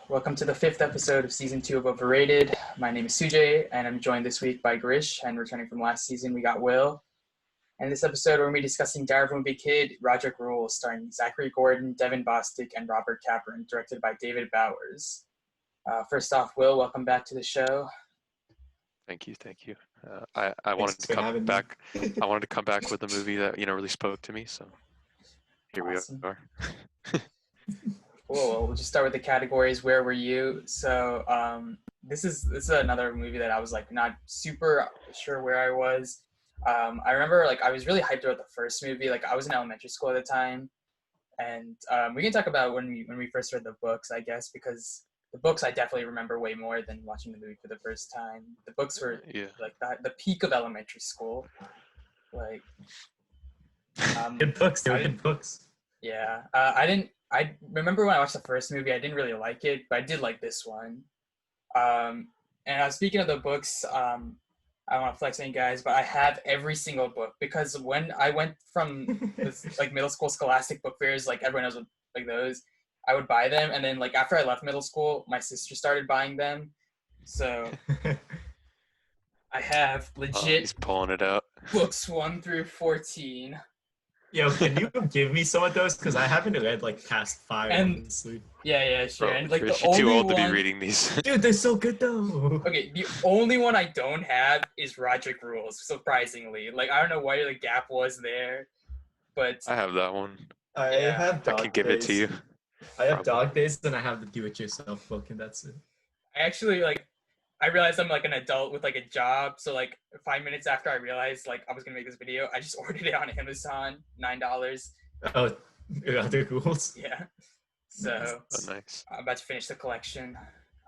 Welcome to the fifth episode of season 2 of Overrated. My name is Sujay, and I'm joined this week by Girish. And returning from last season, we got Will. And this episode, we're going to be discussing Wimpy Kid, Rodrick Rules, starring Zachary Gordon, Devon, Bostick, and Robert Capron, directed by David Bowers. First off, Will, welcome back to the show. Thank you. I wanted to come back. I wanted to come back with a movie that really spoke to me. So here we are. Cool. Well, we'll just start with the categories. Where were you? So this is another movie that I was like not super sure where I was. I remember like I was really hyped about the first movie. Like I was in elementary school at the time, and we can talk about when we first read the books, I guess, because the books I definitely remember way more than watching the movie for the first time. The books were like the peak of elementary school. Like good books. They were good books. Yeah, I remember when I watched the first movie, I didn't really like it, but I did like this one. And speaking of the books, I don't want to flex any guys, but I have every single book because when I went from this, like middle school scholastic book fairs, like everyone knows like those, I would buy them, and then like after I left middle school, my sister started buying them, so I have legit. He's pulling it out. Books 1 through 14. Yo, can you give me some of those? Because I haven't read like past 5. Honestly. Yeah, sure. Bro, and like you're the only too old one, to be reading these. Dude, they're so good though. Okay, the only one I don't have is Rodrick Rules. Surprisingly, like I don't know why the gap was there, but I have that one. I have Dog I can give it to you. I have Dog Days, and I have the Do-It-Yourself book, and that's it. I actually I realized I'm like an adult with like a job, so like 5 minutes after I realized like I was gonna make this video, I just ordered it on Amazon, $9. Oh, Rodrick Rules. Yeah. So nice. I'm about to finish the collection.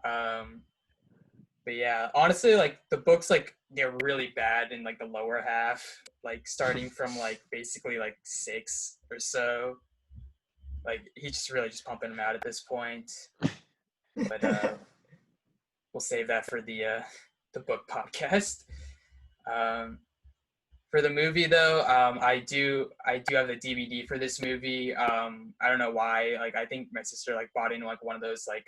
But yeah, honestly, like the books, like they're really bad in like the lower half, like starting from like basically like 6 or so. Like he's just really just pumping them out at this point. But we'll save that for the book podcast. For the movie though, I do have the DVD for this movie. I don't know why. Like I think my sister like bought in like one of those like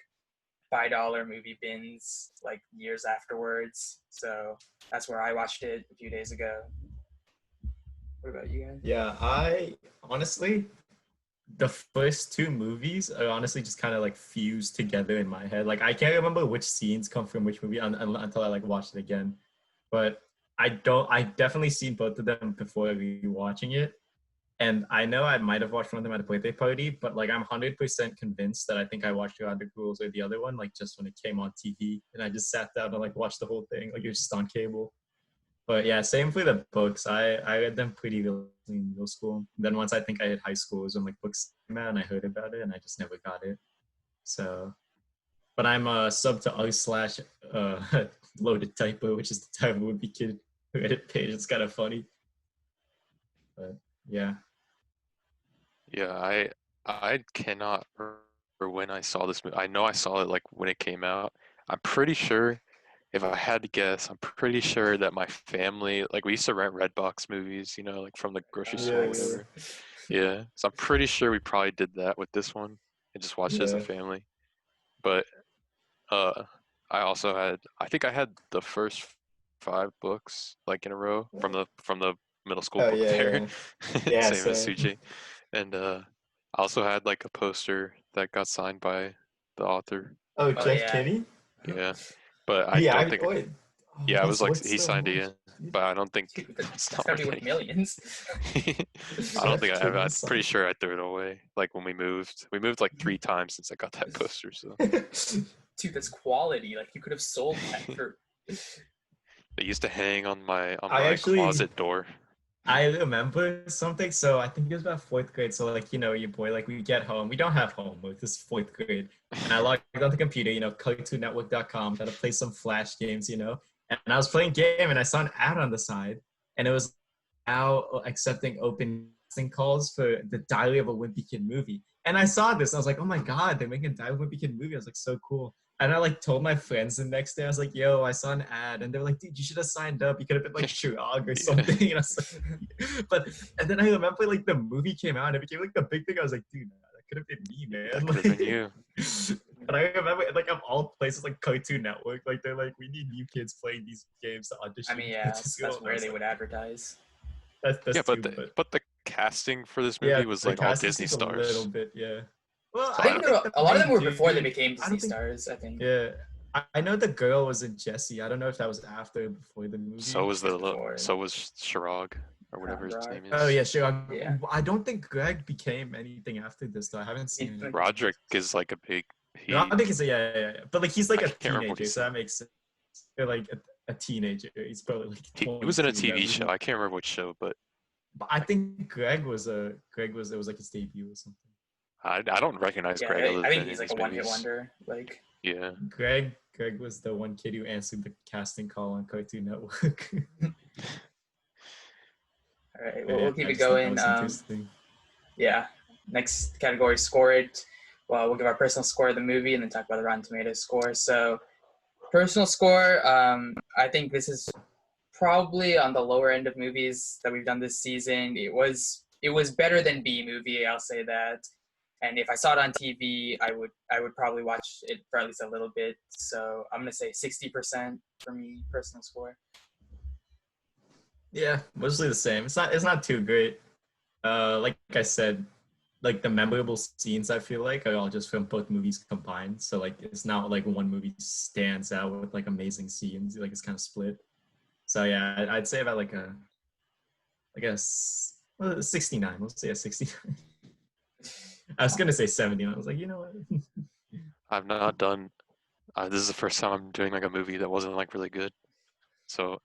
$5 movie bins like years afterwards. So that's where I watched it a few days ago. What about you guys? Yeah, I honestly, the first 2 movies are honestly just kind of like fused together in my head. Like I can't remember which scenes come from which movie until I like watched it again. But I definitely seen both of them before rewatching it. And I know I might have watched one of them at a birthday party, but like I'm 100% convinced that I think I watched Rodrick Rules or the other one, like just when it came on TV. And I just sat down and like watched the whole thing, like it was just on cable. But yeah, same for the books. I read them pretty early in middle school. Then once I think I hit high school, it was when like books came out and I heard about it and I just never got it. So, but I'm a sub to r/ loaded typo, which is the type of Wimpy Kid Reddit page. It's kind of funny. But yeah. Yeah, I cannot remember when I saw this movie. I know I saw it like when it came out. I'm pretty sure, if I had to guess, I'm pretty sure that my family, like we used to rent Redbox movies, like from the grocery store or whatever. Yeah, so I'm pretty sure we probably did that with this one and just watched it as a family. But I also I think I had the first 5 books like in a row from the middle school book fair. Yeah, same as Sujay. And I also had like a poster that got signed by the author. Oh, Jeff Kinney? Yeah. But I don't think it was like he signed it in, but I don't think it's not gonna be with millions. I don't think I have. I'm pretty sure I threw it away. Like when we moved like 3 times since I got that poster. So, dude, that's quality. Like you could have sold that for. It used to hang on my closet door. I remember something. So I think it was about 4th grade. So like your boy, like we get home. We don't have homework. This is 4th grade, and I logged on the computer. CartoonNetwork.com. Got to play some Flash games. And I was playing game, and I saw an ad on the side, and it was now accepting open calls for the Diary of a Wimpy Kid movie. And I saw this, and I was like, oh my god, they're making a Diary of a Wimpy Kid movie. I was like, so cool. And I like told my friends the next day, I was like, yo, I saw an ad. And they were like, dude, you should have signed up. You could have been like Chirag or something. And I was like, and then I remember like the movie came out and it became like the big thing. I was like, dude, that could have been me, man. That could have been you. But I remember, like, of all places, like Cartoon Network, like they're like, we need new kids playing these games to audition. I mean, to yeah, get to that's school. And I where was they like, would advertise. That's Yeah, true, but the casting for this yeah, movie was the like all casting Disney seems a stars. little bit, yeah. Well, I think a lot of them were before they dude- became I Disney don't think- stars. I think. Yeah, I know the girl wasn't Jessie. I don't know if that was after or before the movie. So was Before. Shirag or whatever his Rodrick. name is. Oh yeah, sure. Yeah. I don't think Greg became anything after this though. I haven't seen He's it. Rodrick is like a big. No, I think it's yeah. But like he's like I a can't remember what teenager, he so said. that makes sense. They're like a teenager. He's probably like. He was in a 22, TV show. I can't remember which show, but But I think Greg was it was like his debut or something. I don't recognize Yeah, Greg. Other I think than he's in like a these one-hit movies. wonder. Like, Yeah. Greg was the one kid who answered the casting call on Cartoon Network. all right, well, we'll keep I it just thought that going. was interesting. Yeah. Next category, score it. Well, we'll give our personal score of the movie and then talk about the Rotten Tomatoes score. So, personal score, I think this is probably on the lower end of movies that we've done this season. It was better than B movie, I'll say that. And if I saw it on TV, I would probably watch it for at least a little bit. So I'm gonna say 60% for me, personal score. Yeah, mostly the same. It's not too great. Like I said, like the memorable scenes I feel like are all just from both movies combined. So like it's not like one movie stands out with like amazing scenes. Like it's kind of split. So yeah, I'd say about like a 69. Let's say a 69. I was gonna say 70. And I was like, you know what? I've not done. This is the first time I'm doing like a movie that wasn't like really good. So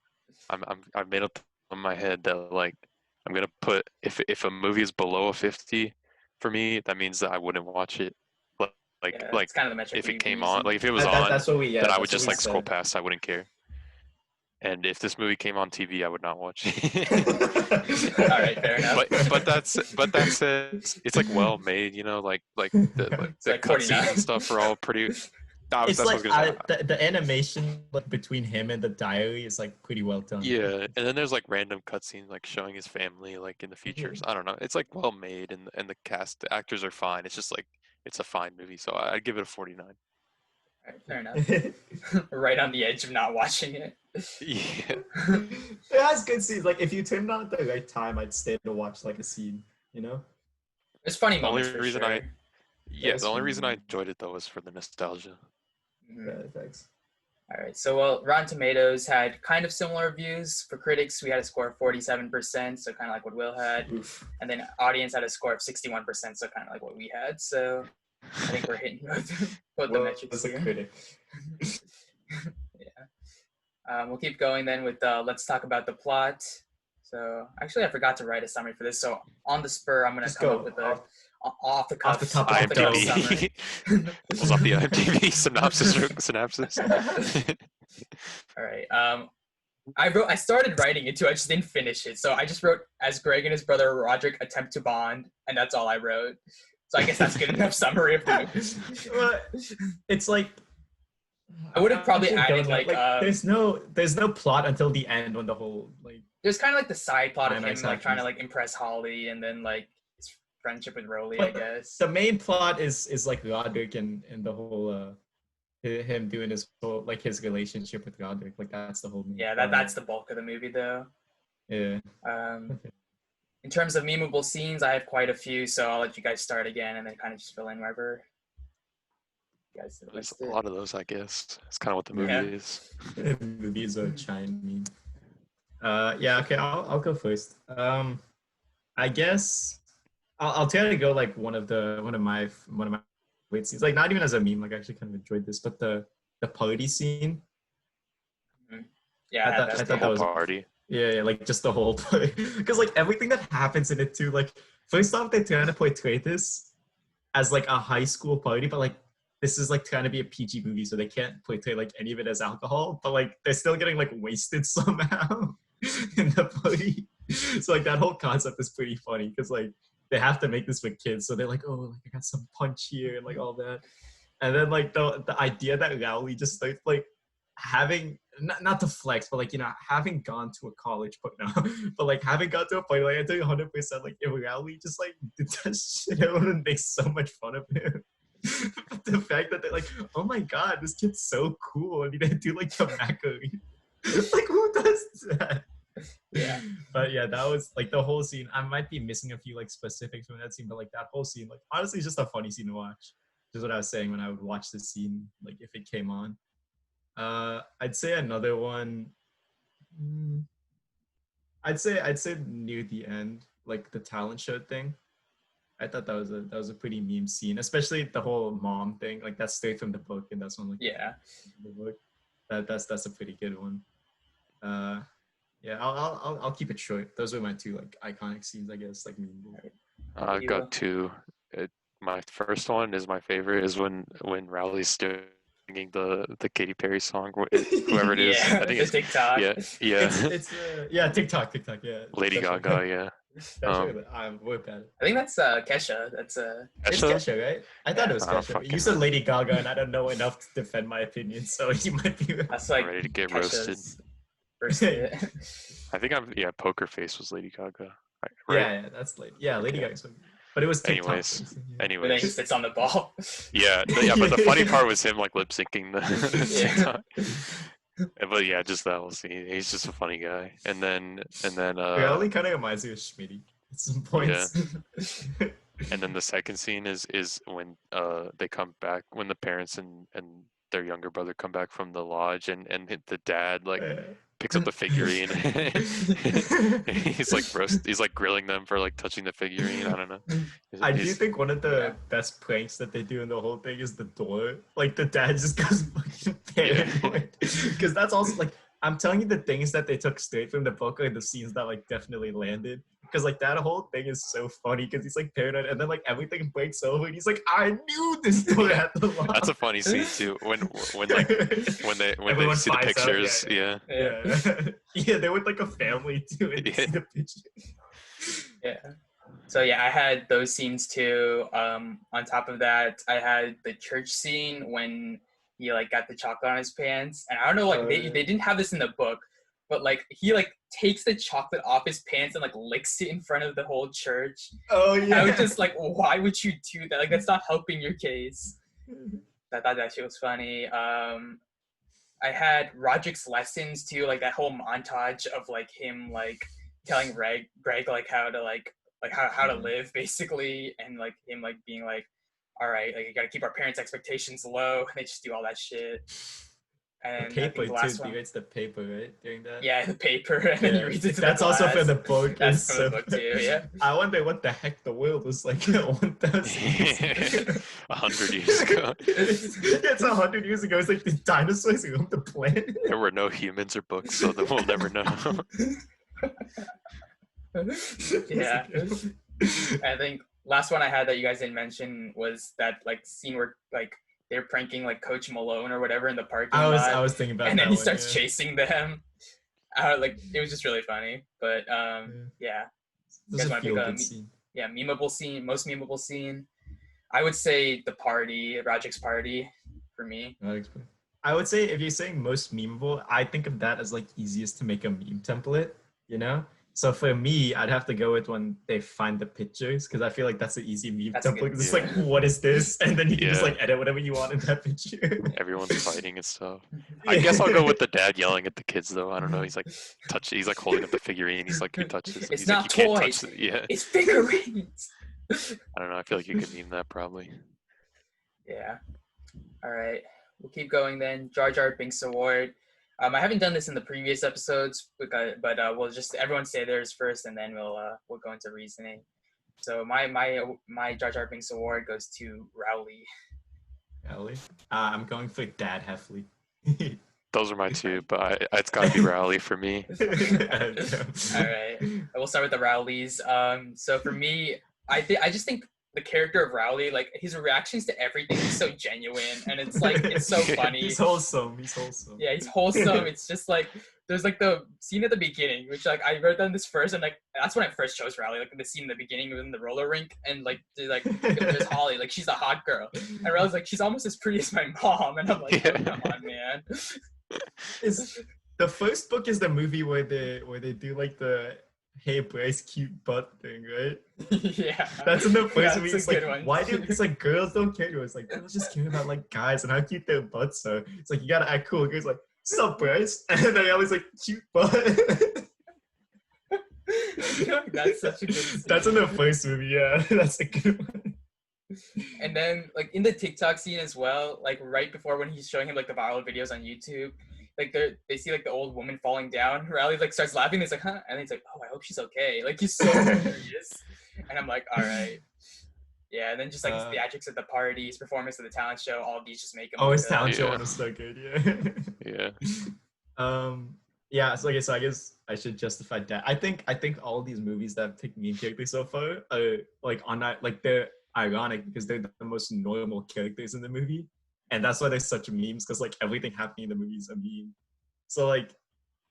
I've made up in my head that like I'm gonna put if a movie is below a 50 for me, that means that I wouldn't watch it. Like Yeah, like it's kind of the metric if it we came use. on, like if it was That- on, that's what we. Yeah, then I that's would what just we like scroll said. past. I wouldn't care. And if this movie came on TV, I would not watch it. All right, fair enough. but that said, it's like well made, you know, like the like cutscenes 49. and stuff are all pretty. It's That's what I like was gonna say. the animation like between him and the diary is like pretty well done. Yeah, and then there's like random cutscenes like showing his family like in the futures. I don't know. It's like well made and the cast, the actors are fine. It's just like it's a fine movie, so I'd give it a 49. All right, fair enough. Right on the edge of not watching it. Yeah. It has good scenes. Like if you turned on at the right time, I'd stay to watch like a scene. You know. There's funny The only moments for reason sure. Yeah, the only reason I enjoyed it though was for the nostalgia. Mhm. Yeah, thanks. All right, so well, Rotten Tomatoes had kind of similar reviews. For critics, we had a score of 47%, so kind of like what Will had. Oof. And then audience had a score of 61%, so kind of like what we had. So I think we're hitting both the Well, metrics as a here. critic. Yeah. We'll keep going then with let's talk about the plot. So actually, I forgot to write a summary for this. So on the spur, I'm gonna Just come go up with a off the off the top of cuff the summary. IMDb. Pulls off the IMDb synopsis. All right. I started writing it too. I just didn't finish it. So I just wrote as Greg and his brother Rodrick attempt to bond, and that's all I wrote. So I guess that's good enough summary of the movie. Well, it's like I would have probably actually added don't know. There's no plot until the end when the whole like there's kind of like the side plot of him Climax like trying to happens. like impress Holly, and then like his friendship with Rolly, I But guess. the main plot is like Rodrick and the whole him doing his whole like his relationship with Rodrick. Like that's the whole main Yeah, plot. that's the bulk of the movie though. Yeah. In terms of memeable scenes, I have quite a few, so I'll let you guys start again and then kind of just fill in wherever you guys There's missed a it. lot of those, I guess. It's kind of what the movie Yeah. is. Movies are giant meme. Yeah, okay, I'll go first. I guess I'll try to go like one of my favorite scenes. Like not even as a meme, like I actually kind of enjoyed this, but the party scene. Yeah, I thought that's that The the whole was- party. Yeah, like just the whole play. Because like everything that happens in it too, like first off they're trying to portray this as like a high school party, but like this is like trying to be a PG movie, so they can't portray like any of it as alcohol, but like they're still getting like wasted somehow in the party. So like that whole concept is pretty funny because like they have to make this for kids, so they're like, oh, like I got some punch here and like all that. And then like the idea that Rowley just starts like having not to flex, but like you know having gone to a college, but no, but like having gone to a party, like I tell you 100%, like if Rowley just like did that shit, everyone would make so much fun of him. The fact that they're like, oh my god, this kid's so cool, and they do like the macaroni. Like, who does that? Yeah. But yeah, that was like the whole scene. I might be missing a few like specifics from that scene, but like that whole scene, like honestly, it's just a funny scene to watch. Just what I was saying when I would watch the scene, like if it came on. I'd say another one. I'd say near the end, like the talent show thing. I thought that was a pretty meme scene, especially the whole mom thing. Like that's straight from the book, and that's one like Yeah. the book. That's a pretty good one. Yeah, I'll keep it short. Those are my two like iconic scenes, I guess. Like meme. I've got two. My first one is my favorite. Is when Rowley's singing the Katy Perry song, whoever it is. Yeah, I think the it's TikTok. yeah. It's yeah, TikTok, yeah. Lady That's Gaga, right. yeah. That's right. I'm work at it. I think that's Kesha. That's It's Kesha? Kesha, right? I thought it was I don't Kesha. fucking You said know. Lady Gaga, and I don't know enough to defend my opinion, so you might be right. that's like Ready to get Kesha's roasted. first hit. I think Poker Face was Lady Gaga. Right? Yeah, that's Lady. Yeah, Lady Okay. Gaga's one. But it was TikTok. Anyways, Yeah. But then he anyways, spits on the ball. yeah. But the funny part was him like lip syncing the Yeah. TikTok. But yeah, just that whole scene. He's just a funny guy. And then Rowley kind of reminds me of Schmitty at some points. and then the second scene is when they come back, when the parents and their younger brother come back from the lodge, and the dad like picks up the figurine. he's like grilling them for like touching the figurine. I don't know. I do think one of the best pranks that they do in the whole thing is the door. Like the dad just goes fucking paranoid. Because that's also like, I'm telling you, the things that they took straight from the book are the scenes that like definitely landed. Because like that whole thing is so funny because he's like paranoid, and then like everything breaks over and he's like, I knew this door had the lock. That's a funny scene too. When they Everyone see the finds out, pictures, yeah. Yeah, they're with like a family too, and you see the pictures. Yeah. So yeah, I had those scenes too. On top of that, I had the church scene when he like got the chocolate on his pants, and I don't know, like they didn't have this in the book, but like he like takes the chocolate off his pants and like licks it in front of the whole church. Oh yeah. I was just like, why would you do that? Like that's not helping your case. I thought that shit was funny. I had Rodrick's lessons too, like that whole montage of like him like telling Greg like how to like how to live basically, and like him like being like, all right, like you gotta keep our parents' expectations low, and they just do all that shit. And The paper I think the last too. one, He writes the paper, right? During that. yeah, the paper, and then he reads it to That's the also class. from the book. That's It's from the so book too, yeah. I wonder what the heck the world was like 1,000 years ago. 100 years ago. It's 100 years ago. It's like the dinosaurs roamed the planet. There were no humans or books, so that we'll never know. Yeah. I think last one I had that you guys didn't mention was that like scene where like they're pranking like Coach Malone or whatever in the parking lot. I was thinking about and that then he one, starts yeah. chasing them. Like it was just really funny. But yeah. This is guys a wanna pick feel a good scene. Yeah, memeable scene, most memeable scene. I would say the party, Rodrick's party for me. I would say if you're saying most memeable, I think of that as like easiest to make a meme template, you know? So for me, I'd have to go with when they find the pictures, because I feel like that's an easy meme That's a template. good- 'Cause it's like, what is this? And then you can just Yeah. like edit whatever you want in that picture. Everyone's fighting and stuff. I guess I'll go with the dad yelling at the kids though. I don't know. He's like he's like holding up the figurine. He's like, who touches it? It's He's not like, you can't toys. touch it. Yeah. It's figurines. I don't know. I feel like you could meme that probably. Yeah. All right. We'll keep going then. Jar Jar Binks Award. I haven't done this in the previous episodes, but we'll just everyone say theirs first, and then we'll go into reasoning. So my Jar Jar Binks Award goes to Rowley. Ellie? I'm going for Dad Heffley. Those are my two, but it's got to be Rowley for me. All right. We'll start with the Rowleys. So for me, I just think the character of Rowley, like his reactions to everything is so genuine, and it's like it's so funny. He's wholesome. Yeah, he's wholesome. It's just like there's like the scene at the beginning, which like I wrote down this first, and like that's when I first chose Rowley. Like the scene in the beginning in the roller rink, and like there's Holly, like she's a hot girl, and Rowley's like she's almost as pretty as my mom, and I'm like, oh, come on, man. Is the first book is the movie where they do like the "Hey Bryce, cute butt" thing, right? Yeah. That's in the first Yeah, movie. it's a It's like, good one. why do it's like girls don't care? It's like girls just care about like guys and how cute their butts are. It's like you gotta act cool. Girls like, "Sup, Bryce?" And then they always like, "Cute butt." That's such a good scene. That's in the first movie. Yeah, that's a good one. And then like in the TikTok scene as well, like right before when he's showing him like the viral videos on YouTube, like they see like the old woman falling down. Riley like starts laughing. He's like, "Huh?" And he's like, "Oh, I hope she's okay." Like he's so serious. And I'm like, all right. Yeah, and then just like his theatrics at the party, his performance at the talent show, all of these just make him. Oh, look his good. talent show Yeah. one was so good. Yeah. Yeah. Yeah. So okay. So I guess I should justify that. I think all these movies that have picked mean characters so far are like they're ironic because they're the most normal characters in the movie, and that's why there's such memes because like everything happening in the movie is a meme. So like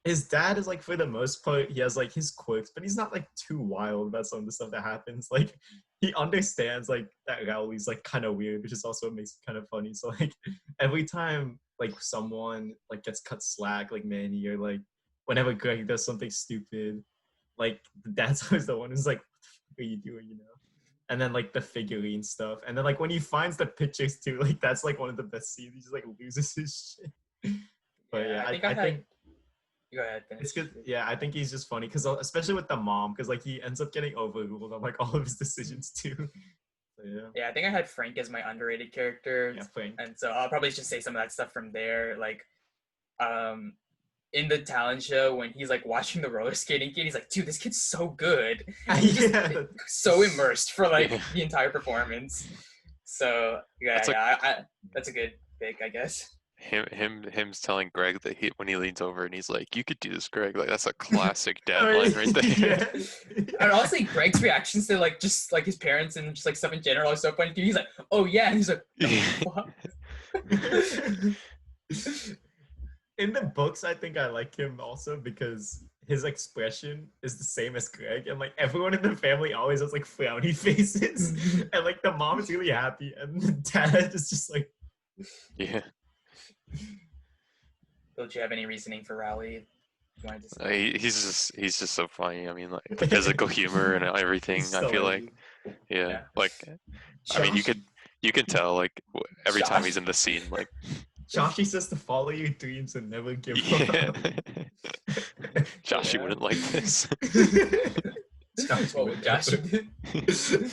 his dad is like for the most part he has like his quirks, but he's not like too wild about some of the stuff that happens. Like he understands like that Raoul's like kind of weird, which is also what makes it kind of funny. So like every time like someone like gets cut slack, like Manny, or like whenever Greg does something stupid, like the dad's always the one who's like, "What the fuck are you doing?" You know. And then like the figurine stuff, and then like when he finds the pictures too, like that's like one of the best scenes. He just like loses his shit. But yeah, I think Go ahead. Finish. it's good. Yeah, I think he's just funny because especially with the mom, because like he ends up getting overruled on like all of his decisions too. So, yeah. Yeah, I think I had Frank as my underrated character. Yeah, Frank. And so I'll probably just say some of that stuff from there. Like, in the talent show when he's like watching the roller skating kid, he's like, "Dude, this kid's so good." He's just so immersed for like the entire performance. So yeah, that's a good pick, I guess. Him's telling Greg that when he leans over and he's like, "You could do this, Greg." Like that's a classic dad line right there. And honestly, Greg's reactions to like just like his parents and just like stuff in general are so funny too. He's like, "Oh yeah," and he's like, "What?" In the books, I think I like him also because his expression is the same as Greg, and like everyone in the family always has like frowny faces, and like the mom is really happy, and the dad is just like, yeah. Don't you have any reasoning for Rowley? He's just so funny. I mean, like the physical humor and everything. So I feel like, yeah. Like, Josh, I mean, you can tell like every time he's in the scene, like. Joshy says to follow your dreams and never give up. Joshy wouldn't like this. What would Joshy do?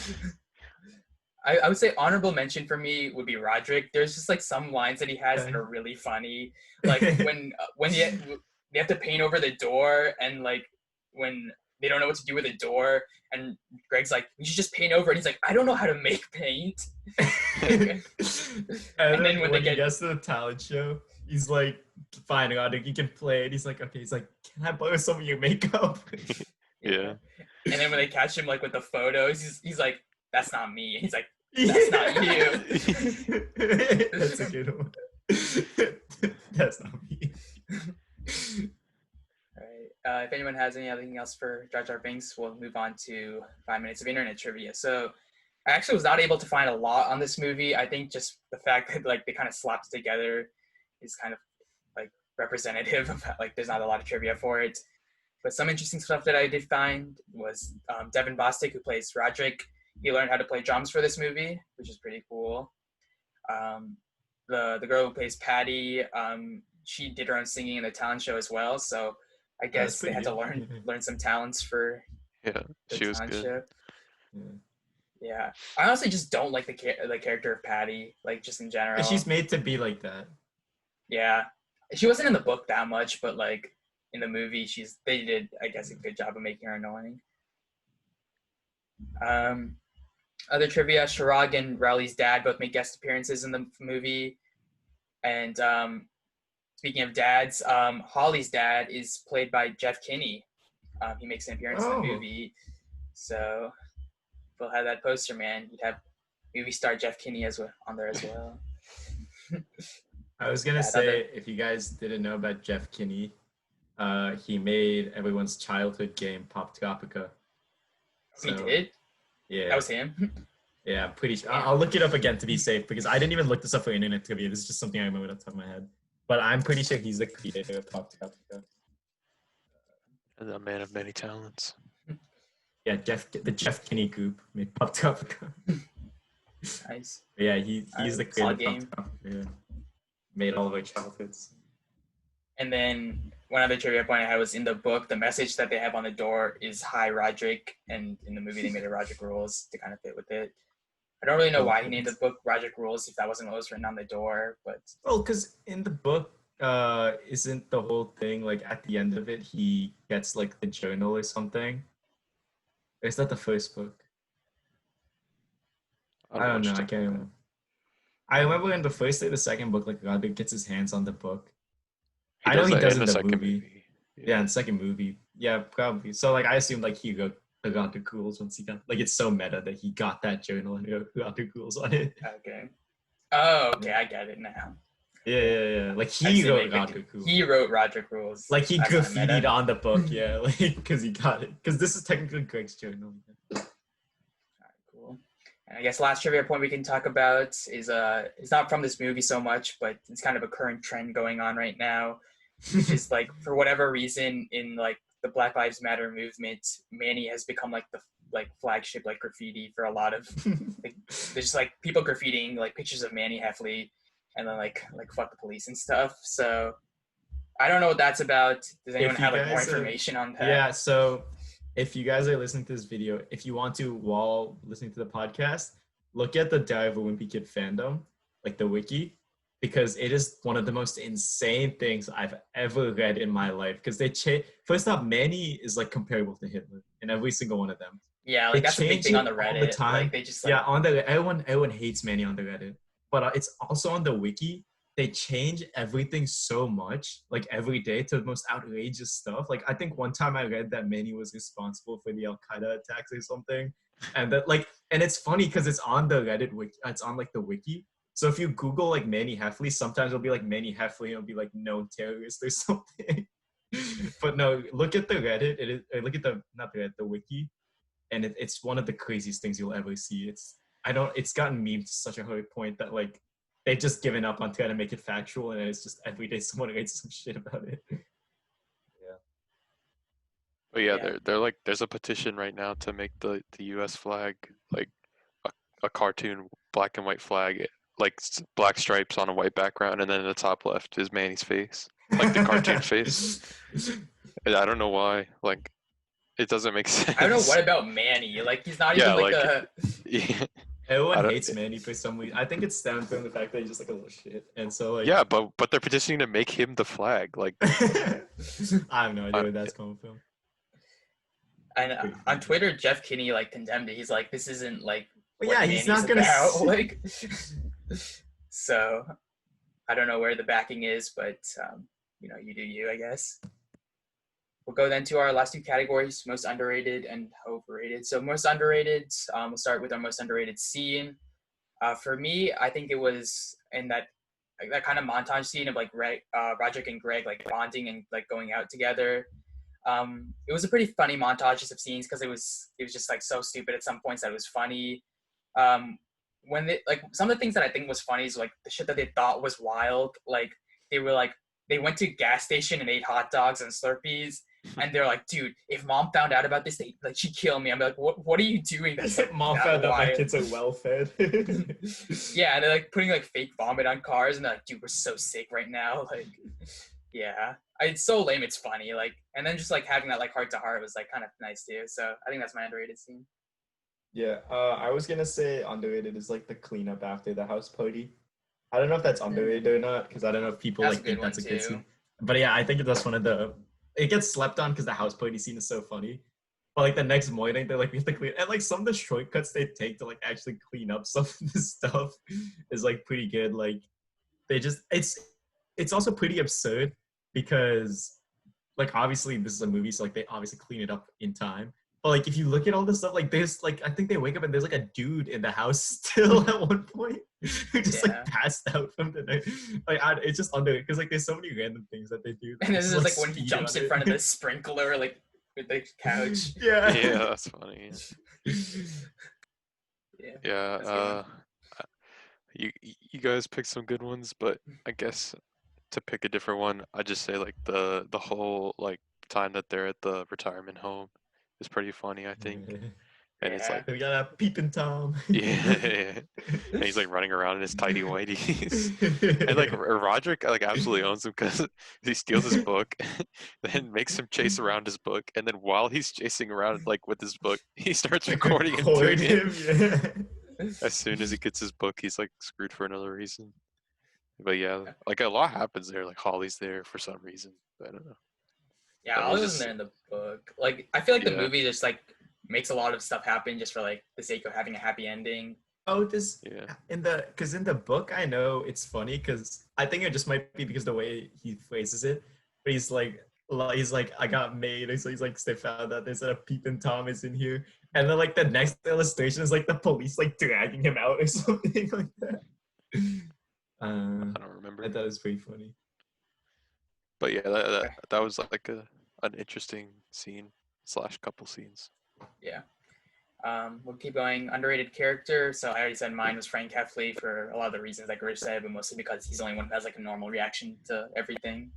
I would say honorable mention for me would be Rodrick. There's just like some lines that he has that are really funny. Like when they have to paint over the door, and like when they don't know what to do with the door, and Greg's like, "We should just paint over it." And he's like, "I don't know how to make paint." and then when he gets to the talent show, he's like, "Fine, Rodrick, you can play it." He's like, "Okay." He's like, "Can I borrow some of your makeup?" Yeah. And then when they catch him like with the photos, he's like, "That's not me." He's like, "That's not you." That's a good one. That's not me. All right. If anyone has anything else for Jar Jar Binks, we'll move on to 5 minutes of internet trivia. So I actually was not able to find a lot on this movie. I think just the fact that like they kind of slapped together is kind of like representative of like there's not a lot of trivia for it. But some interesting stuff that I did find was Devon Bostick, who plays Rodrick. He learned how to play drums for this movie, which is pretty cool. The girl who plays Patty, she did her own singing in the talent show as well. So I guess they had to learn some talents for she was good. Show. Yeah, I honestly just don't like the character of Patty, like just in general. And she's made to be like that. Yeah, she wasn't in the book that much, but like in the movie, they did, I guess, a good job of making her annoying. Other trivia: Shirag and Rowley's dad both make guest appearances in the movie, and speaking of dads, Holly's dad is played by Jeff Kinney. He makes an appearance in the movie. So we'll have that poster, man. You'd have movie star Jeff Kinney on there as well. I was going to say, if you guys didn't know about Jeff Kinney, he made everyone's childhood game, Pop Tropica. So, he did? Yeah. That was him? Yeah, I'm pretty sure. I'll look it up again to be safe because I didn't even look this up for internet trivia. This is just something I remember off the top of my head. But I'm pretty sure he's the creator of Pop Tropica. A man of many talents. Yeah, the Jeff Kinney group made popped up. Nice. Yeah, he's the Solid creator game. of yeah. Made all of our childhoods. And then one other trivia point I had was in the book, the message that they have on the door is "Hi, Rodrick," and in the movie they made it Rodrick Rules to kind of fit with it. I don't really know why he named the book Rodrick Rules if that wasn't what was written on the door, but Well, because in the book, isn't the whole thing like at the end of it he gets like the journal or something? Or is that the first book? I don't know. I can't remember. I remember in the first or the second book, like Rodrick gets his hands on the book. I know he does in the movie. Yeah, in the second movie. Yeah, probably. So like I assumed like he wrote the Rodrick Rules once he got like it's so meta that he got that journal and wrote Rodrick Rules on it. okay. Oh, okay, I get it now. Yeah. Like he wrote Rodrick Rules. He wrote Rodrick Rules. Like he graffitied on the book, yeah, like because he got it. Because this is technically Greg's journal. Cool. And I guess last trivia point we can talk about is it's not from this movie so much, but it's kind of a current trend going on right now, which is like for whatever reason in like the Black Lives Matter movement, Manny has become like the flagship like graffiti for a lot of like there's just like people graffitiing like pictures of Manny Heffley and then like fuck the police and stuff. So I don't know what that's about. Does anyone have like more information on that? Yeah, so if you guys are listening to this video, if you want to, while listening to the podcast, look at the Dive of Wimpy Kid fandom, like the wiki, because it is one of the most insane things I've ever read in my life. Because first off, Manny is like comparable to Hitler in every single one of them. Yeah, like that's a big thing on the Reddit. All the time. Like, they just, yeah, on the everyone hates Manny on the Reddit, but it's also on the wiki. They change everything so much, like every day, to the most outrageous stuff. Like I think one time I read that Manny was responsible for the Al Qaeda attacks or something, and that and it's funny because it's on the Reddit wiki. It's on like the wiki. So if you Google like Manny Heffley, sometimes it'll be like Manny Heffley, and it'll be like known terrorist or something. But no, look at the Reddit. Look at the wiki, and it's one of the craziest things you'll ever see. It's gotten memed to such a high point that like. They've just given up on trying to make it factual, and it's just every day someone writes some shit about it. Yeah. But yeah, they're like, there's a petition right now to make the U.S. flag like a cartoon black and white flag, like black stripes on a white background, and then in the top left is Manny's face, like the cartoon face. And I don't know why, like, it doesn't make sense. I don't know what about Manny. Like he's not even like the. Yeah. Everyone hates Manny for some reason. I think it stems from the fact that he's just like a little shit, and so like. Yeah, but they're petitioning to make him the flag. Like. I have no idea where that's coming from. And on Twitter, Jeff Kinney like condemned it. He's like, "This isn't like." Well, yeah, he's not gonna like. So, I don't know where the backing is, but you do you, I guess. We'll go then to our last two categories, most underrated and overrated. So most underrated, we'll start with our most underrated scene. For me, I think it was in that kind of montage scene of like Rodrick and Greg like bonding and like going out together. It was a pretty funny montage of scenes because it was just like so stupid at some points that it was funny. When they like some of the things that I think was funny is like the shit that they thought was wild. Like they went to a gas station and ate hot dogs and Slurpees. And they're like, dude, if mom found out about this, she'd kill me. I'm like, what are you doing? That's like, mom found out my kids are well fed. Yeah, and they're like putting like fake vomit on cars, and they're like, dude, we're so sick right now. Like, yeah, it's so lame. It's funny. Like, and then just like having that like heart to heart was like kind of nice too. So I think that's my underrated scene. Yeah, I was gonna say underrated is like the cleanup after the house party. I don't know if that's underrated or not because I don't know if people like think that's a good scene. But yeah, I think that's one of the. It gets slept on because the house party scene is so funny. But like the next morning, they're like, we have to clean. And like some of the shortcuts they take to like actually clean up some of this stuff is like pretty good. Like they just, it's also pretty absurd because like obviously this is a movie, so like they obviously clean it up in time. But like if you look at all this stuff, like there's like I think they wake up and there's like a dude in the house still at one point who just like passed out from the night. Like it's just under because like there's so many random things that they do. And this is like when he jumps in front of the sprinkler, like with the couch. Yeah, that's funny. Yeah. You guys picked some good ones, but I guess to pick a different one, I just say like the whole like time that they're at the retirement home is pretty funny, I think. And it's Yeah. like, We got a peeping Tom. yeah, and he's like running around in his tidy whities. And like Rodrick like absolutely owns him because he steals his book, then makes him chase around his book, and then while he's chasing around like with his book, he starts recording him doing it. Yeah. As soon as he gets his book, he's like screwed for another reason. But yeah, like a lot happens there. Like Holly's there for some reason. I don't know. Yeah, But Ollie it's wasn't just there in the book. Like, I feel like the Yeah. movie just like makes a lot of stuff happen just for like the sake of having a happy ending. Oh, this yeah. in the book I know it's funny because I think it just might be because the way he phrases it, but he's like I got made, and so he's like they found out there's a peeping Tom is in here, and then like the next illustration is like the police like dragging him out or something like that. I don't remember. I thought it was pretty funny. But yeah, that was like an interesting scene / couple scenes. Yeah. We'll keep going. Underrated character. So I already said mine was Frank Heffley for a lot of the reasons that Girish said, but mostly because he's the only one who has like a normal reaction to everything.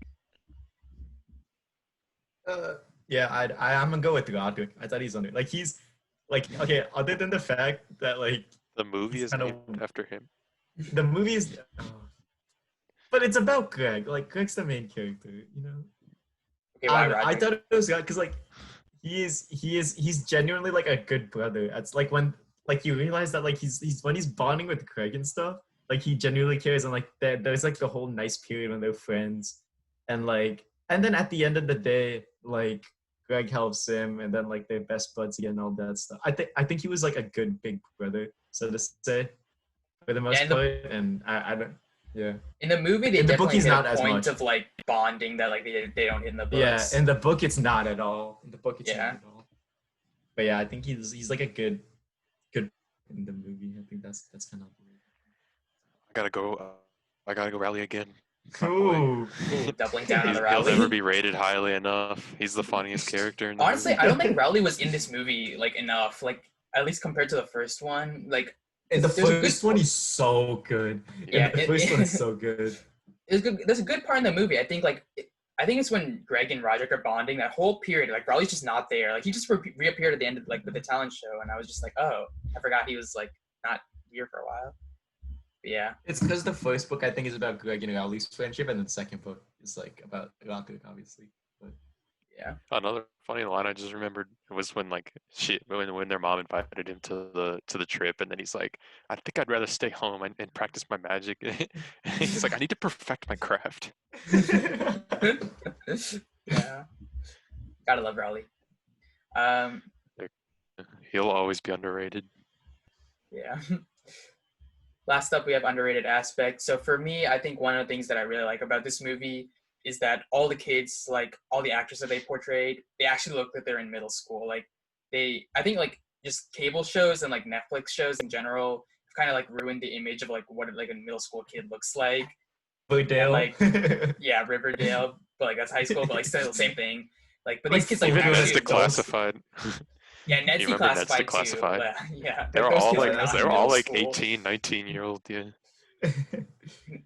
Yeah, I'm gonna go with Rodrick. I thought he's under like he's like okay. Other than the fact that like The movie he's is kinda- named after him. the movie is, but it's about Greg. Like Greg's the main character, you know. Okay, why I Rodrick? thought it was because like he's genuinely like a good brother. It's like when like you realize that like he's when he's bonding with Craig and stuff, like he genuinely cares, and like there's like the whole nice period when they're friends, and then at the end of the day, like Greg helps him, and then like they're best buds again and all that stuff. I think he was like a good big brother, so to say, for the most part, and I don't. Yeah. In the movie, they In the book, definitely he's hit not a as point much. of like bonding that like they don't hit in the books. Yeah, in the book it's not at all. In the book it's Yeah. not at all. But yeah, I think he's like a good in the movie. I think that's kind of I gotta go rally again. Ooh. Ooh, doubling down on the He'll Rowley. never be rated highly enough. He's the funniest character in the Honestly, movie. I don't think Rowley was in this movie like enough. Like at least compared to the first one. Like And the there's a first good- one he's so good. Yeah, And the first one is so good. there's a good part in the movie. I think I think it's when Greg and Rodrick are bonding. That whole period, like Rowley's just not there. Like he just reappeared at the end of like with the talent show, and I was just like, oh, I forgot he was like not here for a while. But yeah, It's because the first book I think is about Greg and Rowley's friendship, and the second book is like about Rodrick, obviously. But yeah. Another funny line I just remembered was when like when their mom invited him to the trip, and then he's like, I think I'd rather stay home and practice my magic. He's like, I need to perfect my craft. Yeah, gotta love Rowley. He'll always be underrated. Yeah. Last up, we have underrated aspects. So for me, I think one of the things that I really like about this movie is that all the kids, like all the actors that they portrayed, they actually look like they're in middle school. Like I think like just cable shows and like Netflix shows in general kind of like ruined the image of like what like a middle school kid looks like. Riverdale. Like, yeah, Riverdale, but like that's high school, but like still the same thing. Like, but these Like, kids like even Ned's actually Declassified. Yeah, Ned's You remember Ned's Declassified too. Declassified? But, yeah, They were those all kids are like not they in were all middle like school. 18, 19-year-old. Yeah.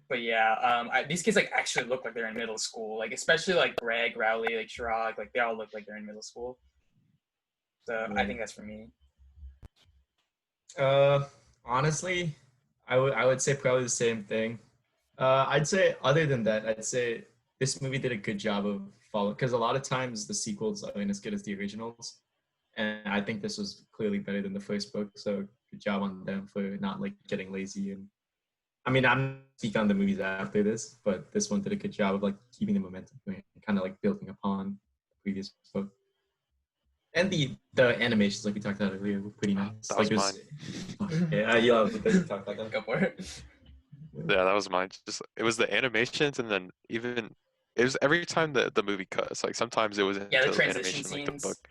But yeah, these kids like actually look like they're in middle school. Like especially like Greg, Rowley, like Shirag, like they all look like they're in middle school. So I think that's for me. Honestly, I would say probably the same thing. I'd say other than that, I'd say this movie did a good job of following, because a lot of times the sequels aren't as good as the originals, and I think this was clearly better than the first book. So good job on them for not like getting lazy. And I mean, I'm speaking on the movies after this, but this one did a good job of like keeping the momentum going, kind of like building upon the previous book. And the animations, like we talked about earlier, were pretty nice. That like was mine. Yeah, you love to talk about that. Go for it. Yeah, that was mine. Just it was the animations, and then even it was every time the movie cuts. Like sometimes it was into Yeah, the the transition animation, like the scenes. book.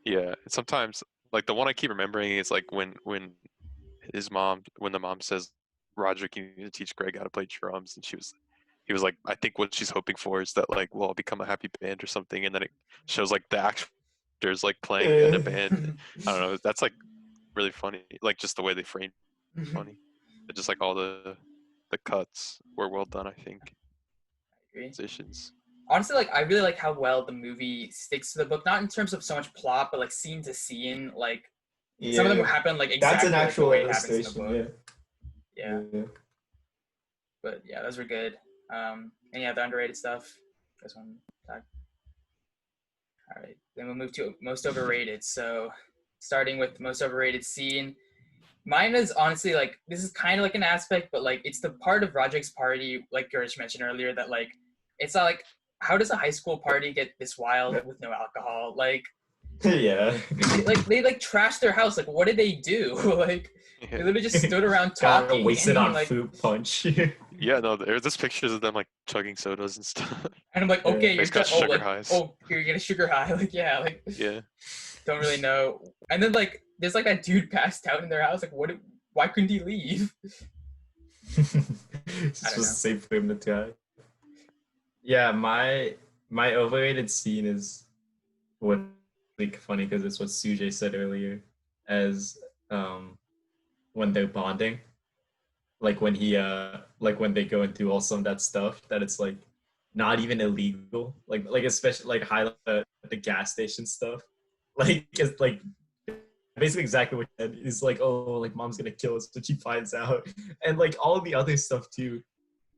Yeah, and sometimes like the one I keep remembering is like when the mom says, Rodrick, you need to teach Greg how to play drums, and he was like, I think what she's hoping for is that like we'll all become a happy band or something, and then it shows like the actors like playing in a band. I don't know. That's like really funny. Like just the way they framed it, funny. But just like all the cuts were well done, I think. Agree. Positions. honestly, like I really like how well the movie sticks to the book, not in terms of so much plot, but like scene to scene. Like some of them Yeah. happen like That's exactly an like the actual way it happens in the illustration, book. yeah. Yeah. But yeah, those were good. And yeah, the underrated stuff. This one. All right, then we'll move to most overrated. So, starting with most overrated scene, mine is honestly like this is kind of like an aspect, but like it's the part of Rodrick's party, like Girish mentioned earlier, that like it's not like how does a high school party get this wild with no alcohol? Like, Yeah. they like trashed their house. Like, what did they do? Like, they literally just stood around Got talking wasted and on like, fruit punch. Yeah, no, there's just pictures of them like chugging sodas and stuff. and I'm like, Yeah. okay, They you're just got just, oh sugar like, highs. oh, you're gonna sugar high, like, yeah, like, Yeah. don't really know. And then like, there's like that dude passed out in their house. Like, why couldn't he leave? This I don't was know. safe for him to try. Yeah, my overrated scene is what like funny because it's what Sujay said earlier, as when they're bonding, like when he like when they go and do all some of that stuff that it's like not even illegal, like especially like highlight the gas station stuff, like it's like basically exactly what he said. Is like, oh, like mom's gonna kill us when she finds out, and like all of the other stuff too,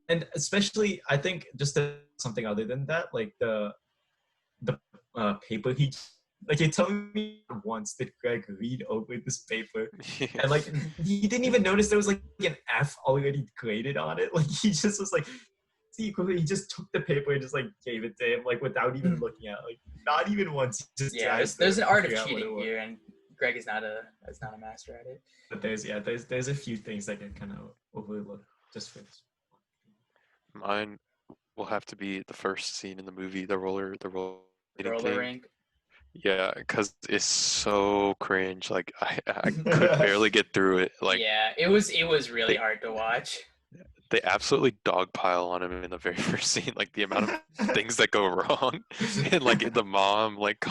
and especially I think just something other than that, like the paper he like you told me once did Greg read over this paper and like he didn't even notice there was like an F already graded on it. Like he just was like he just took the paper and just like gave it to him like without even looking at it. Like not even once. He just Yeah, tried there's to an art of figure out what it cheating was. here, and Greg is not a master at it. But there's a few things that get kind of overlooked just for this. Mine will have to be the first scene in the movie, the roller Roller thing. rink. Yeah, because it's so cringe. Like I could barely get through it. Like yeah, it was really they- hard to watch. they absolutely dogpile on him in the very first scene. Like the amount of things that go wrong, and like the mom like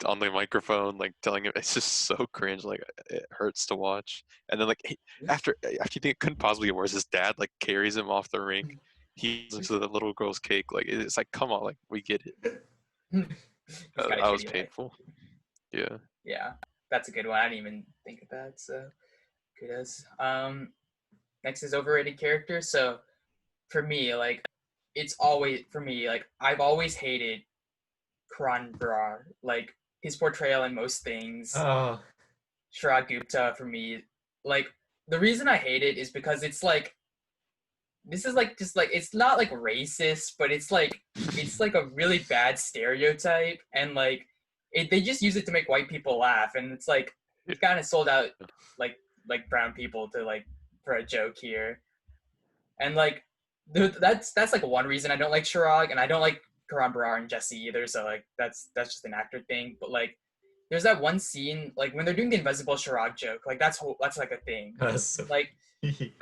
on the microphone like telling him it's just so cringe. Like it hurts to watch. And then like after you think it couldn't possibly get worse, his dad like carries him off the rink. He gives into the little girl's cake. Like it's like come on, like we get it. He's got a That was shitty life. painful. Yeah. Yeah, that's a good one. I didn't even think of that. So kudos. Next is overrated character. So for me, like it's always for me, like I've always hated Karan Brar. Like his portrayal in most things. Oh, Sharad Gupta for me. Like the reason I hate it is because it's like this is like just like it's not like racist, but it's like a really bad stereotype, and like they just use it to make white people laugh, and it's like it kind of sold out like brown people to like for a joke here, and like that's like one reason I don't like Chirag, and I don't like Karan Brar and Jesse either. So like that's just an actor thing, but like there's that one scene like when they're doing the invisible Chirag joke, like that's like a thing, that's so like.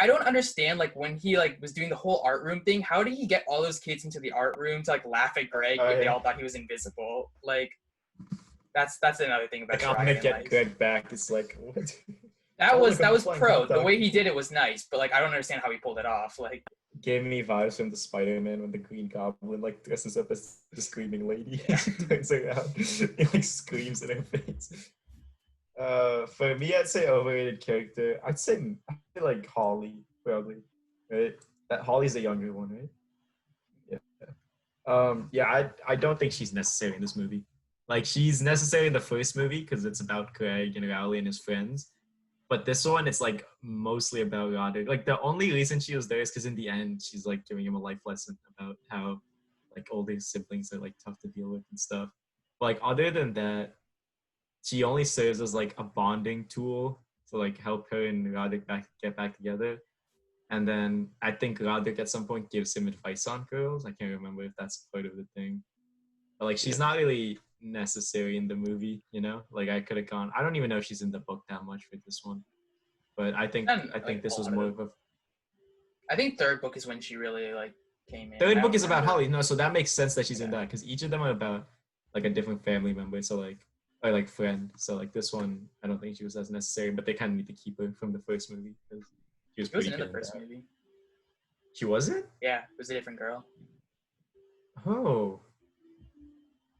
I don't understand, like, when he, like, was doing the whole art room thing, how did he get all those kids into the art room to, like, laugh at Greg if they all thought he was invisible? Like, that's another thing about like, I'm gonna get like, Greg back. It's like, what? That was flying pro. hot The dog. way he did it was nice, but, like, I don't understand how he pulled it off. Like, Gave me vibes from the Spider-Man when the Green Goblin like dresses up as the screaming lady. She turns around and like screams in her face. For me, I'd say overrated character. I'd say like Holly probably, right? That Holly's the younger one, right? Yeah. Yeah. I don't think she's necessary in this movie. Like she's necessary in the first movie because it's about Craig and Rowley and his friends. But this one, it's like mostly about Roderick. Like the only reason she was there is because in the end, she's like giving him a life lesson about how like older siblings are like tough to deal with and stuff. But like other than that, she only serves as like a bonding tool to like help her and Roderick get back together. And then I think Roderick at some point gives him advice on girls. I can't remember if that's part of the thing. But like she's not really necessary in the movie, you know? Like I could have gone. I don't even know if she's in the book that much for this one. But I think like, this was more of a I think third book is when she really like came in. third book is about Holly. No, so that makes sense that she's in that because each of them are about like a different family member. So like or like friend. So like this one, I don't think she was as necessary, but they kind of need to keep her from the first movie because she was She wasn't pretty in the good first that. movie. She wasn't? Yeah, it was a different girl. Oh, Oh.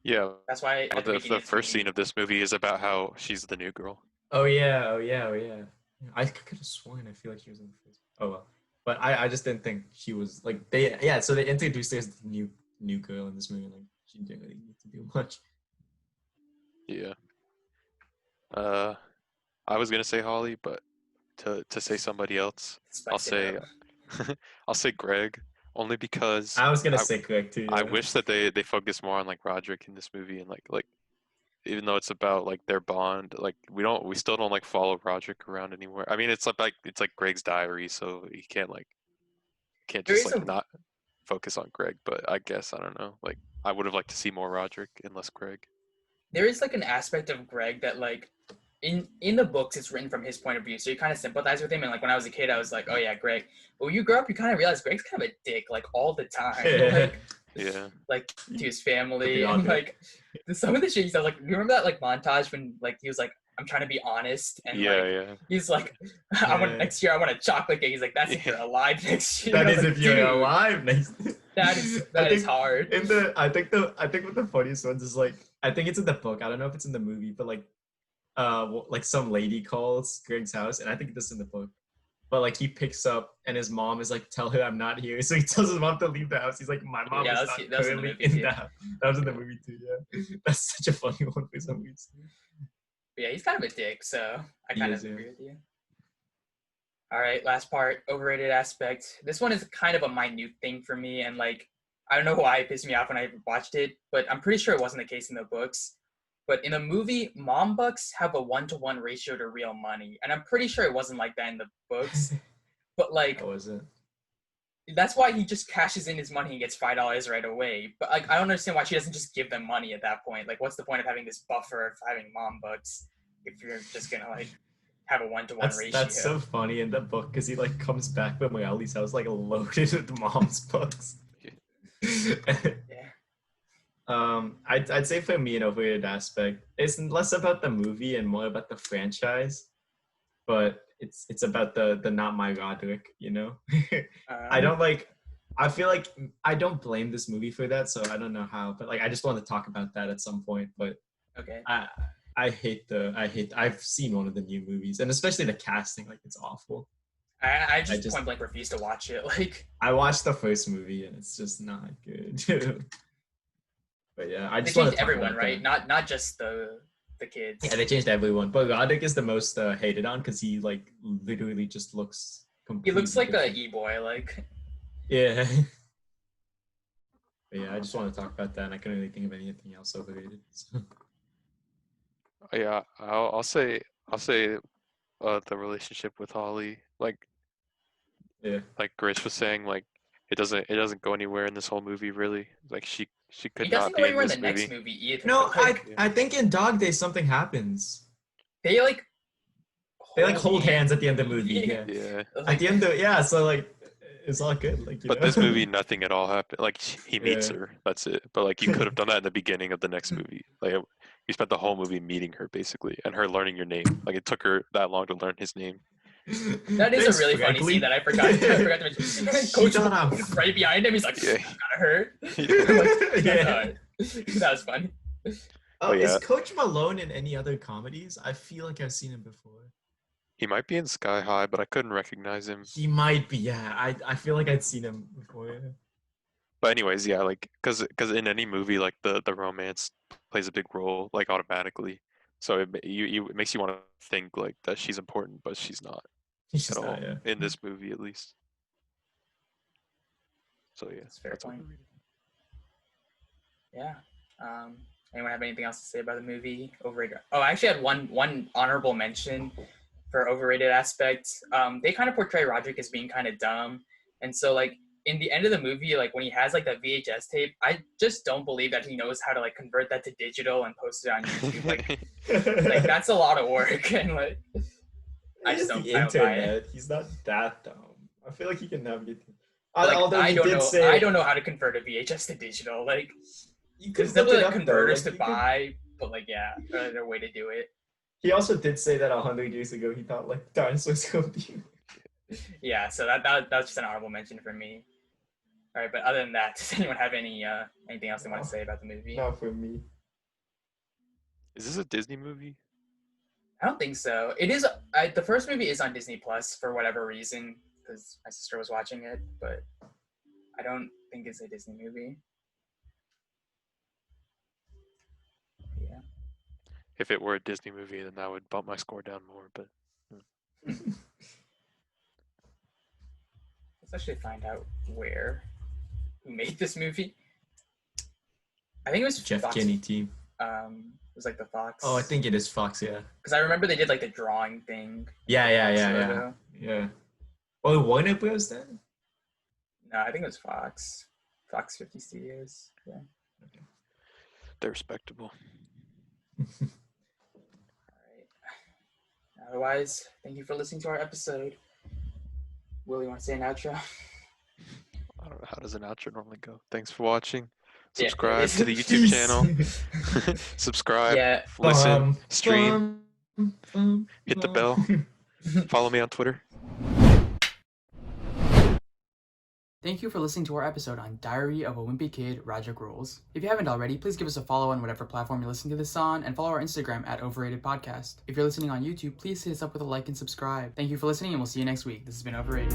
Yeah. That's why at the The beginning first scene of this movie is about how she's the new girl. Oh yeah. Oh yeah. Oh yeah. I could have sworn I feel like she was in the first. Oh well. But I just didn't think she was like they yeah. So they introduced her as the new girl in this movie. Like she didn't really need to do much. Yeah. I was gonna say Holly, but to say somebody else, I'll Spice it say up. I'll say Greg, only because I was gonna say Greg too. I Yeah. wish that they focus more on like Rodrick in this movie and like even though it's about like their bond, like we still don't like follow Rodrick around anymore. I mean, it's like Greg's diary, so you can't There just is like a not focus on Greg. But I guess I don't know. Like I would have liked to see more Rodrick and less Greg. there is like an aspect of Greg that like in the books it's written from his point of view, so you kind of sympathize with him. And like when I was a kid, I was like, oh yeah, Greg. But when you grow up, you kind of realize Greg's kind of a dick like all the time. Like Yeah. like to his family be and honest. like some of the shit he said. Like, you remember that like montage when like he was like, "I'm trying to be honest," and Yeah, like yeah. he's like, "I want Yeah. next year. I want a chocolate cake." He's like, "That's if you're alive next year." That is Like, if you're dude, alive next. That is I think hard. I think what the funniest ones is like I think it's in the book. I don't know if it's in the movie, but like some lady calls Greg's house, and I think this is in the book. But like he picks up, and his mom is like, "Tell her I'm not here." So he tells his mom to leave the house. He's like, "My mom Yeah, is that not was in the currently movie in too. the house." That was in the movie too. Yeah, that's such a funny one for some reason. But yeah, he's kind of a dick, so I He kind is, of yeah. agree with you. All right, last part, overrated aspect. This one is kind of a minute thing for me, and like I don't know why it pissed me off when I watched it, but I'm pretty sure it wasn't the case in the books. But in the movie, mom bucks have a 1-to-1 ratio to real money, and I'm pretty sure it wasn't like that in the books. But like How was it? that's why he just cashes in his money and gets $5 right away. But like I don't understand why she doesn't just give them money at that point. Like what's the point of having this buffer of having mom bucks if you're just gonna like have a 1-to-1 ratio? That's so funny in the book because he like comes back from Morelli's house like loaded with mom's books. Yeah. I'd say for me an overrated aspect, it's less about the movie and more about the franchise, but it's about the not my Rodrick, you know. I feel like I don't blame this movie for that, so I don't know how, but like I just want to talk about that at some point. But Okay. I've seen one of the new movies, and especially the casting, like it's awful. I just point blank refuse to watch it. Like I watched the first movie and it's just not good. But yeah, I they just want changed to talk everyone, about right? that. Not just the kids. Yeah, they changed everyone, but Roddick is the most hated on because he like literally just looks. He looks like different. a e-boy. Like Yeah. But yeah, I just want to talk about that, and I couldn't really think of anything else overrated. So. Yeah, I'll say the relationship with Holly, like Yeah. Girish was saying, like it doesn't go anywhere in this whole movie really. Like she could he doesn't not go be in anywhere in this the movie. next movie either. No, Like, I think in Dog Days something happens. they like hold hands at the end of the movie. Yeah. Yeah. At the end of so like it's all good. Like. But this movie, nothing at all happened. Like he meets Yeah. her, that's it. But like you could have done that in the beginning of the next movie. Like you spent the whole movie meeting her basically, and her learning your name. Like it took her that long to learn his name. That is a really funny scene that I forgot to mention. Coach was right behind him. He's like, Yeah. got hurt. Yeah. That was funny. Oh, yeah. Is Coach Malone in any other comedies? I feel like I've seen him before. He might be in Sky High, but I couldn't recognize him. He might be, yeah. I feel like I'd seen him before. Yeah. But anyways, yeah, like because in any movie, like the romance plays a big role, like automatically. So it makes you want to think like that she's important, but she's not at all in this movie at least. So yeah, That's a fair point. Yeah. Anyone have anything else to say about the movie? Overrated. Oh, I actually had one honorable mention for overrated aspects. They kind of portray Rodrick as being kind of dumb, and so like in the end of the movie, like when he has like that VHS tape, I just don't believe that he knows how to like convert that to digital and post it on YouTube. Like that's a lot of work, and like I just don't. I don't buy it. He's not that dumb. I feel like he can navigate. Like, Although I don't know how to convert a VHS to digital. Like there's definitely like converters to buy, but like yeah, there's a way to do it. He also did say that 100 years ago he thought like dinosaurs could be. Yeah, so that's just an honorable mention for me. All right, but other than that, does anyone have anything else they want to say about the movie? Not for me. Is this a Disney movie? I don't think so. It is. The first movie is on Disney Plus for whatever reason, because my sister was watching it, but I don't think it's a Disney movie. Yeah. If it were a Disney movie, then that would bump my score down more. But Let's actually find out who made this movie. I think it was Jeff Fox. Kinney team. It was like the Fox. Oh, I think it is Fox. Yeah. Because I remember they did like the drawing thing. Yeah. Oh, Warner Bros. Then. No, I think it was Fox. Fox 50 Studios. Yeah. they're respectable. All right. Otherwise, thank you for listening to our episode. Will, you want to say an outro? I don't know, how does an outro normally go? Thanks for watching. Yeah, Subscribe to the YouTube channel. Subscribe, Yeah. listen, stream, hit the bell. Follow me on Twitter. Thank you for listening to our episode on Diary of a Wimpy Kid, Rodrick Rules. If you haven't already, please give us a follow on whatever platform you're listening to this on, and follow our Instagram at Overrated Podcast. If you're listening on YouTube, please hit us up with a like and subscribe. Thank you for listening, and we'll see you next week. This has been Overrated.